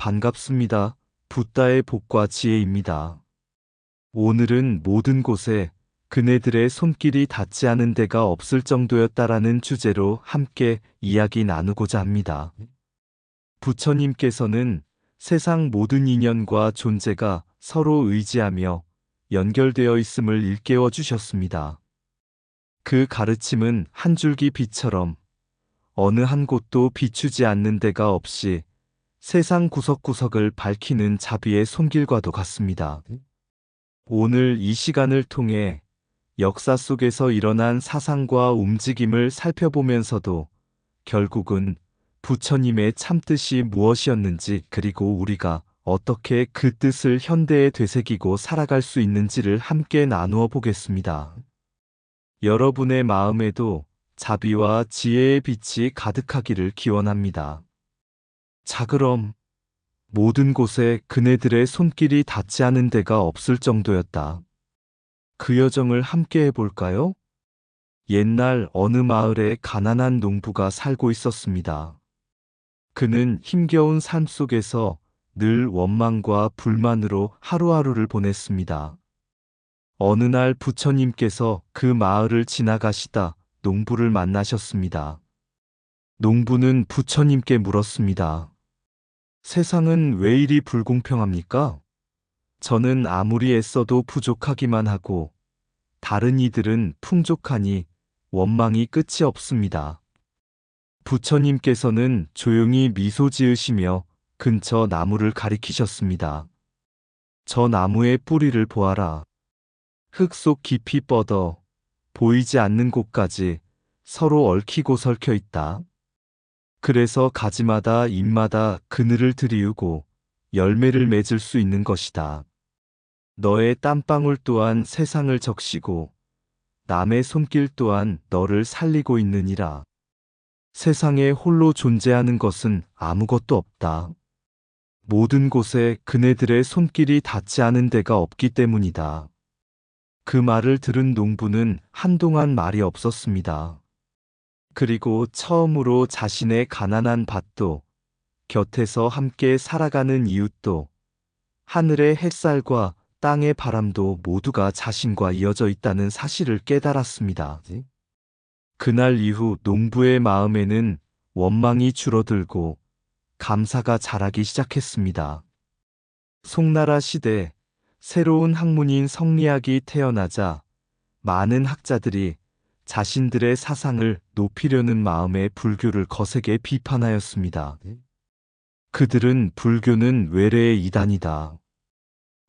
반갑습니다. 붓다의 복과 지혜입니다. 오늘은 모든 곳에 그네들의 손길이 닿지 않은 데가 없을 정도였다라는 주제로 함께 이야기 나누고자 합니다. 부처님께서는 세상 모든 인연과 존재가 서로 의지하며 연결되어 있음을 일깨워 주셨습니다. 그 가르침은 한 줄기 빛처럼 어느 한 곳도 비추지 않는 데가 없이 세상 구석구석을 밝히는 자비의 손길과도 같습니다. 오늘 이 시간을 통해 역사 속에서 일어난 사상과 움직임을 살펴보면서도 결국은 부처님의 참뜻이 무엇이었는지, 그리고 우리가 어떻게 그 뜻을 현대에 되새기고 살아갈 수 있는지를 함께 나누어 보겠습니다. 여러분의 마음에도 자비와 지혜의 빛이 가득하기를 기원합니다. 자, 그럼 모든 곳에 그네들의 손길이 닿지 않은 데가 없을 정도였다. 그 여정을 함께 해볼까요? 옛날 어느 마을에 가난한 농부가 살고 있었습니다. 그는 힘겨운 삶 속에서 늘 원망과 불만으로 하루하루를 보냈습니다. 어느 날 부처님께서 그 마을을 지나가시다 농부를 만나셨습니다. 농부는 부처님께 물었습니다. 세상은 왜 이리 불공평합니까? 저는 아무리 애써도 부족하기만 하고 다른 이들은 풍족하니 원망이 끝이 없습니다. 부처님께서는 조용히 미소 지으시며 근처 나무를 가리키셨습니다. 저 나무의 뿌리를 보아라. 흙 속 깊이 뻗어 보이지 않는 곳까지 서로 얽히고 설켜 있다. 그래서 가지마다 잎마다 그늘을 들이우고 열매를 맺을 수 있는 것이다. 너의 땀방울 또한 세상을 적시고 남의 손길 또한 너를 살리고 있느니라. 세상에 홀로 존재하는 것은 아무것도 없다. 모든 곳에 그네들의 손길이 닿지 않은 데가 없기 때문이다. 그 말을 들은 농부는 한동안 말이 없었습니다. 그리고 처음으로 자신의 가난한 밭도, 곁에서 함께 살아가는 이웃도, 하늘의 햇살과 땅의 바람도 모두가 자신과 이어져 있다는 사실을 깨달았습니다. 그날 이후 농부의 마음에는 원망이 줄어들고 감사가 자라기 시작했습니다. 송나라 시대 새로운 학문인 성리학이 태어나자 많은 학자들이 자신들의 사상을 높이려는 마음에 불교를 거세게 비판하였습니다. 그들은 불교는 외래의 이단이다.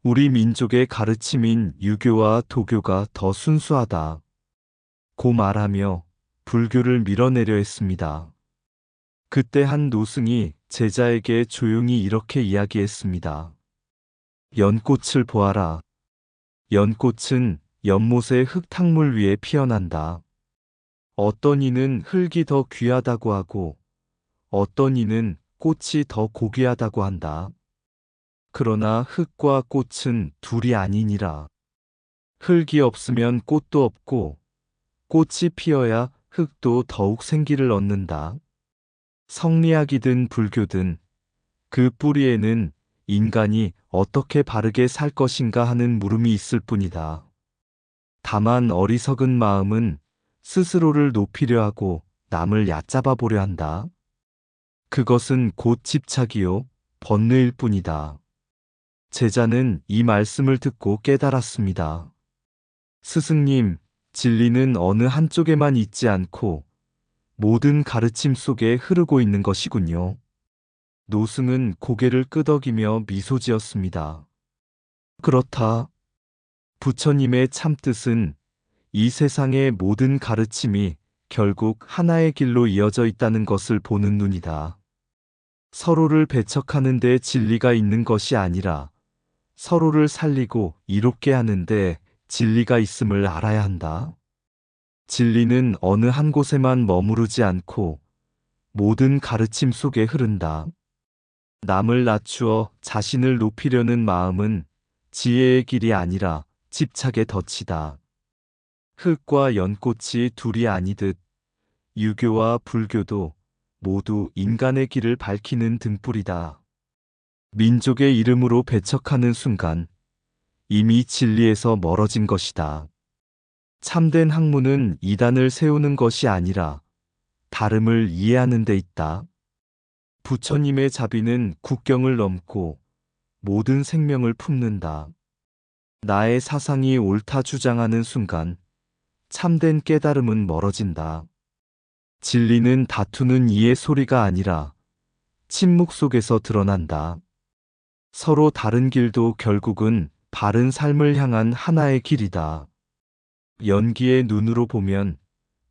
우리 민족의 가르침인 유교와 도교가 더 순수하다. 고 말하며 불교를 밀어내려 했습니다. 그때 한 노승이 제자에게 조용히 이렇게 이야기했습니다. 연꽃을 보아라. 연꽃은 연못의 흙탕물 위에 피어난다. 어떤 이는 흙이 더 귀하다고 하고 어떤 이는 꽃이 더 고귀하다고 한다. 그러나 흙과 꽃은 둘이 아니니라. 흙이 없으면 꽃도 없고 꽃이 피어야 흙도 더욱 생기를 얻는다. 성리학이든 불교든 그 뿌리에는 인간이 어떻게 바르게 살 것인가 하는 물음이 있을 뿐이다. 다만 어리석은 마음은 스스로를 높이려 하고 남을 얕잡아 보려 한다. 그것은 곧 집착이요 번뇌일 뿐이다. 제자는 이 말씀을 듣고 깨달았습니다. 스승님, 진리는 어느 한쪽에만 있지 않고 모든 가르침 속에 흐르고 있는 것이군요. 노승은 고개를 끄덕이며 미소 지었습니다. 그렇다. 부처님의 참뜻은 이 세상의 모든 가르침이 결국 하나의 길로 이어져 있다는 것을 보는 눈이다. 서로를 배척하는 데 진리가 있는 것이 아니라 서로를 살리고 이롭게 하는 데 진리가 있음을 알아야 한다. 진리는 어느 한 곳에만 머무르지 않고 모든 가르침 속에 흐른다. 남을 낮추어 자신을 높이려는 마음은 지혜의 길이 아니라 집착의 덫이다. 흙과 연꽃이 둘이 아니듯 유교와 불교도 모두 인간의 길을 밝히는 등불이다. 민족의 이름으로 배척하는 순간 이미 진리에서 멀어진 것이다. 참된 학문은 이단을 세우는 것이 아니라 다름을 이해하는 데 있다. 부처님의 자비는 국경을 넘고 모든 생명을 품는다. 나의 사상이 옳다 주장하는 순간 참된 깨달음은 멀어진다. 진리는 다투는 이의 소리가 아니라 침묵 속에서 드러난다. 서로 다른 길도 결국은 바른 삶을 향한 하나의 길이다. 연기의 눈으로 보면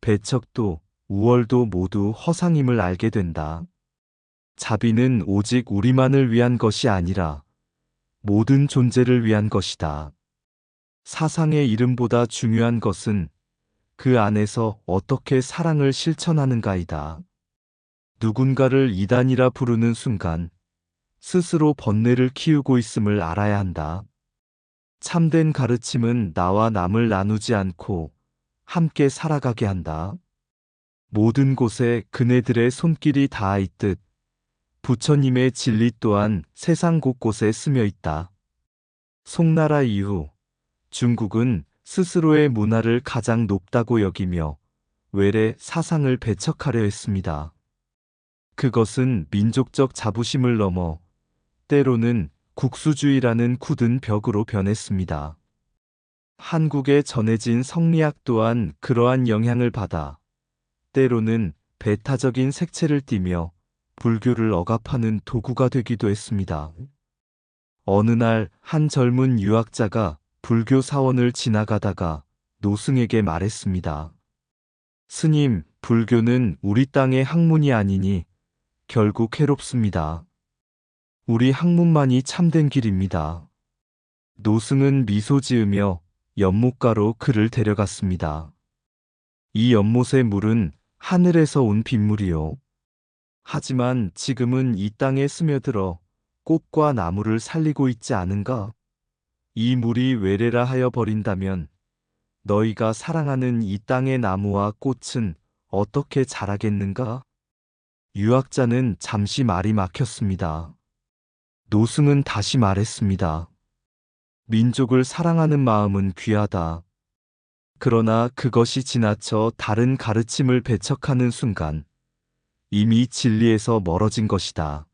배척도 우월도 모두 허상임을 알게 된다. 자비는 오직 우리만을 위한 것이 아니라 모든 존재를 위한 것이다. 사상의 이름보다 중요한 것은 그 안에서 어떻게 사랑을 실천하는가이다. 누군가를 이단이라 부르는 순간 스스로 번뇌를 키우고 있음을 알아야 한다. 참된 가르침은 나와 남을 나누지 않고 함께 살아가게 한다. 모든 곳에 그네들의 손길이 닿아 있듯 부처님의 진리 또한 세상 곳곳에 스며 있다. 송나라 이후 중국은 스스로의 문화를 가장 높다고 여기며 외래 사상을 배척하려 했습니다. 그것은 민족적 자부심을 넘어 때로는 국수주의라는 굳은 벽으로 변했습니다. 한국에 전해진 성리학 또한 그러한 영향을 받아 때로는 배타적인 색채를 띠며 불교를 억압하는 도구가 되기도 했습니다. 어느 날 한 젊은 유학자가 불교 사원을 지나가다가 노승에게 말했습니다. 스님, 불교는 우리 땅의 학문이 아니니 결국 해롭습니다. 우리 학문만이 참된 길입니다. 노승은 미소 지으며 연못가로 그를 데려갔습니다. 이 연못의 물은 하늘에서 온 빗물이요. 하지만 지금은 이 땅에 스며들어 꽃과 나무를 살리고 있지 않은가? 이 물이 외래라 하여 버린다면 너희가 사랑하는 이 땅의 나무와 꽃은 어떻게 자라겠는가? 유학자는 잠시 말이 막혔습니다. 노승은 다시 말했습니다. 민족을 사랑하는 마음은 귀하다. 그러나 그것이 지나쳐 다른 가르침을 배척하는 순간 이미 진리에서 멀어진 것이다.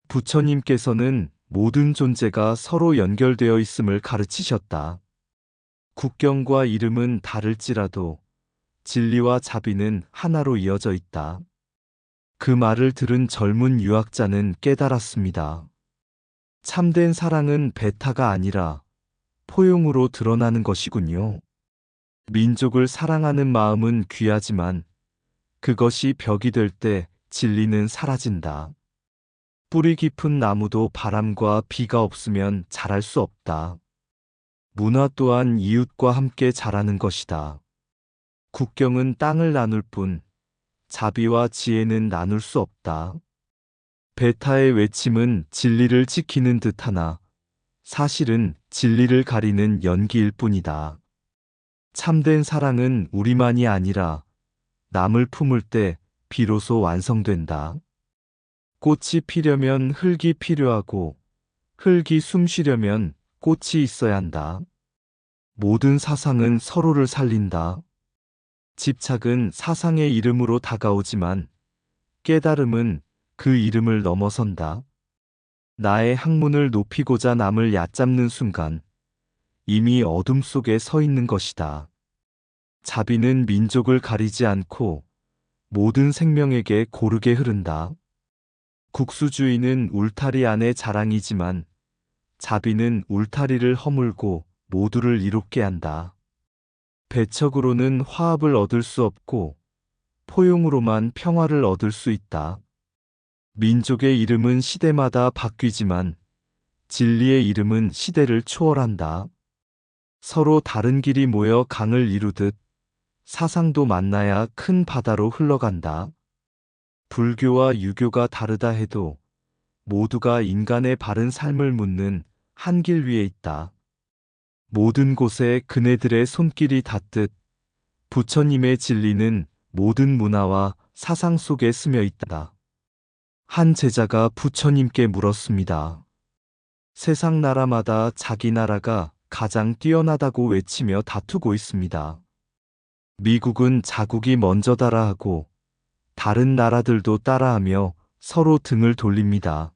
부처님께서는 모든 존재가 서로 연결되어 있음을 가르치셨다. 국경과 이름은 다를지라도 진리와 자비는 하나로 이어져 있다. 그 말을 들은 젊은 유학자는 깨달았습니다. 참된 사랑은 배타가 아니라 포용으로 드러나는 것이군요. 민족을 사랑하는 마음은 귀하지만 그것이 벽이 될 때 진리는 사라진다. 뿌리 깊은 나무도 바람과 비가 없으면 자랄 수 없다. 문화 또한 이웃과 함께 자라는 것이다. 국경은 땅을 나눌 뿐 자비와 지혜는 나눌 수 없다. 배타의 외침은 진리를 지키는 듯하나 사실은 진리를 가리는 연기일 뿐이다. 참된 사랑은 우리만이 아니라 남을 품을 때 비로소 완성된다. 꽃이 피려면 흙이 필요하고 흙이 숨 쉬려면 꽃이 있어야 한다. 모든 사상은 서로를 살린다. 집착은 사상의 이름으로 다가오지만 깨달음은 그 이름을 넘어선다. 나의 학문을 높이고자 남을 얕잡는 순간 이미 어둠 속에 서 있는 것이다. 자비는 민족을 가리지 않고 모든 생명에게 고르게 흐른다. 국수주의는 울타리 안의 자랑이지만 자비는 울타리를 허물고 모두를 이롭게 한다. 배척으로는 화합을 얻을 수 없고 포용으로만 평화를 얻을 수 있다. 민족의 이름은 시대마다 바뀌지만 진리의 이름은 시대를 초월한다. 서로 다른 길이 모여 강을 이루듯 사상도 만나야 큰 바다로 흘러간다. 불교와 유교가 다르다 해도 모두가 인간의 바른 삶을 묻는 한 길 위에 있다. 모든 곳에 그네들의 손길이 닿듯 부처님의 진리는 모든 문화와 사상 속에 스며 있다. 한 제자가 부처님께 물었습니다. 세상 나라마다 자기 나라가 가장 뛰어나다고 외치며 다투고 있습니다. 미국은 자국이 먼저다라 하고 다른 나라들도 따라하며 서로 등을 돌립니다.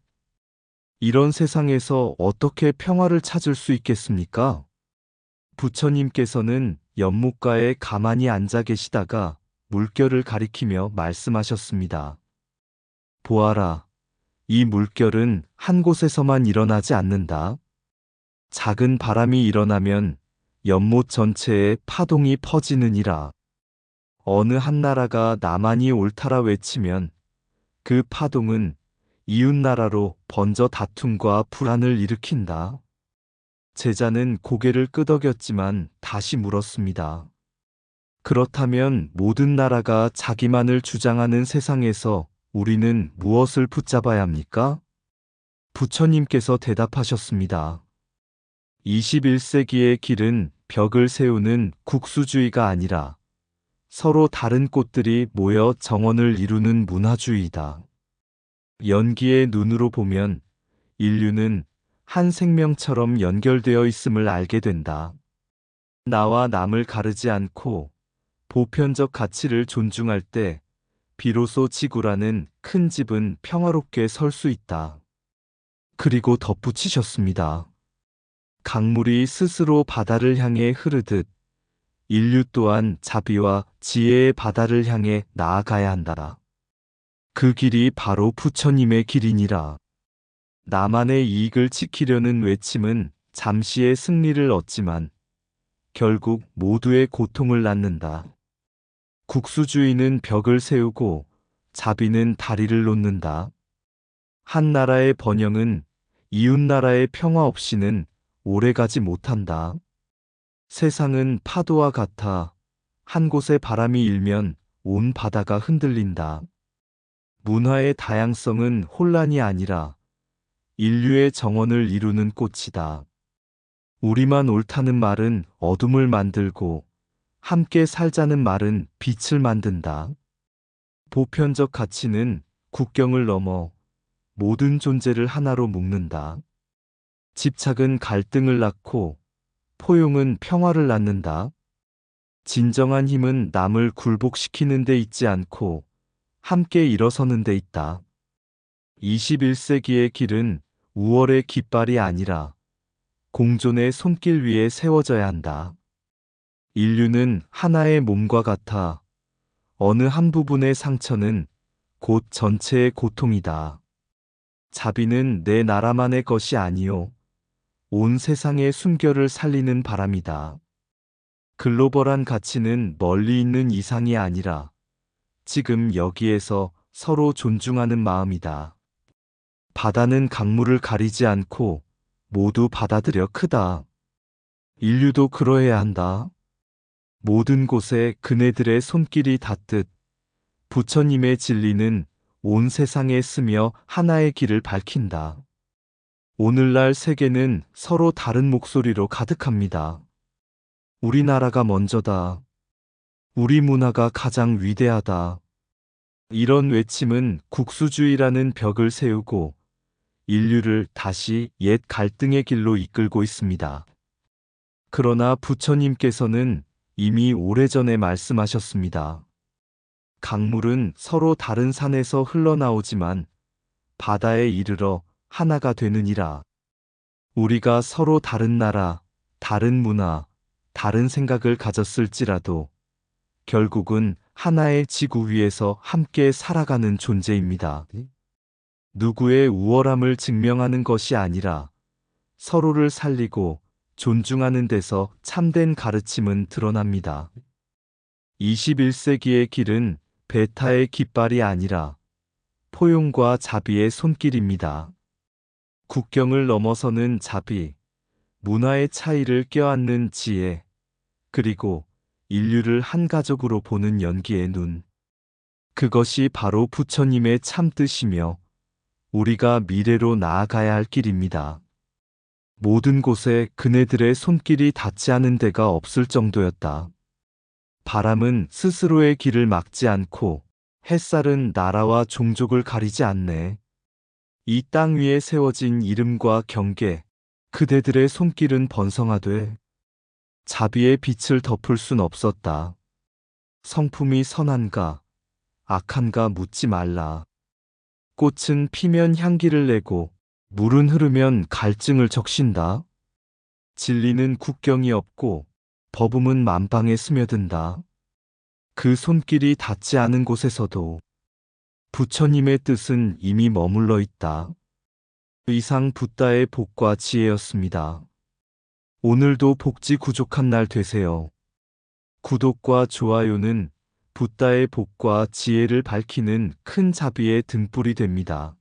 이런 세상에서 어떻게 평화를 찾을 수 있겠습니까? 부처님께서는 연못가에 가만히 앉아 계시다가 물결을 가리키며 말씀하셨습니다. 보아라, 이 물결은 한 곳에서만 일어나지 않는다. 작은 바람이 일어나면 연못 전체에 파동이 퍼지느니라. 어느 한 나라가 나만이 옳다라 외치면 그 파동은 이웃 나라로 번져 다툼과 불안을 일으킨다. 제자는 고개를 끄덕였지만 다시 물었습니다. 그렇다면 모든 나라가 자기만을 주장하는 세상에서 우리는 무엇을 붙잡아야 합니까? 부처님께서 대답하셨습니다. 21세기의 길은 벽을 세우는 국수주의가 아니라 서로 다른 꽃들이 모여 정원을 이루는 문화주의이다. 연기의 눈으로 보면 인류는 한 생명처럼 연결되어 있음을 알게 된다. 나와 남을 가르지 않고 보편적 가치를 존중할 때 비로소 지구라는 큰 집은 평화롭게 설 수 있다. 그리고 덧붙이셨습니다. 강물이 스스로 바다를 향해 흐르듯 인류 또한 자비와 지혜의 바다를 향해 나아가야 한다. 그 길이 바로 부처님의 길이니라. 나만의 이익을 지키려는 외침은 잠시의 승리를 얻지만 결국 모두의 고통을 낳는다. 국수주의는 벽을 세우고 자비는 다리를 놓는다. 한 나라의 번영은 이웃 나라의 평화 없이는 오래가지 못한다. 세상은 파도와 같아 한 곳에 바람이 일면 온 바다가 흔들린다. 문화의 다양성은 혼란이 아니라 인류의 정원을 이루는 꽃이다. 우리만 옳다는 말은 어둠을 만들고 함께 살자는 말은 빛을 만든다. 보편적 가치는 국경을 넘어 모든 존재를 하나로 묶는다. 집착은 갈등을 낳고 포용은 평화를 낳는다. 진정한 힘은 남을 굴복시키는 데 있지 않고 함께 일어서는 데 있다. 21세기의 길은 우월의 깃발이 아니라 공존의 손길 위에 세워져야 한다. 인류는 하나의 몸과 같아 어느 한 부분의 상처는 곧 전체의 고통이다. 자비는 내 나라만의 것이 아니요 온 세상의 숨결을 살리는 바람이다. 글로벌한 가치는 멀리 있는 이상이 아니라 지금 여기에서 서로 존중하는 마음이다. 바다는 강물을 가리지 않고 모두 받아들여 크다. 인류도 그러해야 한다. 모든 곳에 그네들의 손길이 닿듯 부처님의 진리는 온 세상에 스며 하나의 길을 밝힌다. 오늘날 세계는 서로 다른 목소리로 가득합니다. 우리나라가 먼저다. 우리 문화가 가장 위대하다. 이런 외침은 국수주의라는 벽을 세우고 인류를 다시 옛 갈등의 길로 이끌고 있습니다. 그러나 부처님께서는 이미 오래전에 말씀하셨습니다. 강물은 서로 다른 산에서 흘러나오지만 바다에 이르러 하나가 되느니라. 우리가 서로 다른 나라, 다른 문화, 다른 생각을 가졌을지라도 결국은 하나의 지구 위에서 함께 살아가는 존재입니다. 누구의 우월함을 증명하는 것이 아니라 서로를 살리고 존중하는 데서 참된 가르침은 드러납니다. 21세기의 길은 배타의 깃발이 아니라 포용과 자비의 손길입니다. 국경을 넘어서는 자비, 문화의 차이를 껴안는 지혜, 그리고 인류를 한 가족으로 보는 연기의 눈. 그것이 바로 부처님의 참뜻이며 우리가 미래로 나아가야 할 길입니다. 모든 곳에 그네들의 손길이 닿지 않은 데가 없을 정도였다. 바람은 스스로의 길을 막지 않고 햇살은 나라와 종족을 가리지 않네. 이 땅 위에 세워진 이름과 경계, 그대들의 손길은 번성하되 자비의 빛을 덮을 순 없었다. 성품이 선한가, 악한가 묻지 말라. 꽃은 피면 향기를 내고 물은 흐르면 갈증을 적신다. 진리는 국경이 없고 법음은 만방에 스며든다. 그 손길이 닿지 않은 곳에서도 부처님의 뜻은 이미 머물러 있다. 이상 붓다의 복과 지혜였습니다. 오늘도 복지 구족한 날 되세요. 구독과 좋아요는 붓다의 복과 지혜를 밝히는 큰 자비의 등불이 됩니다.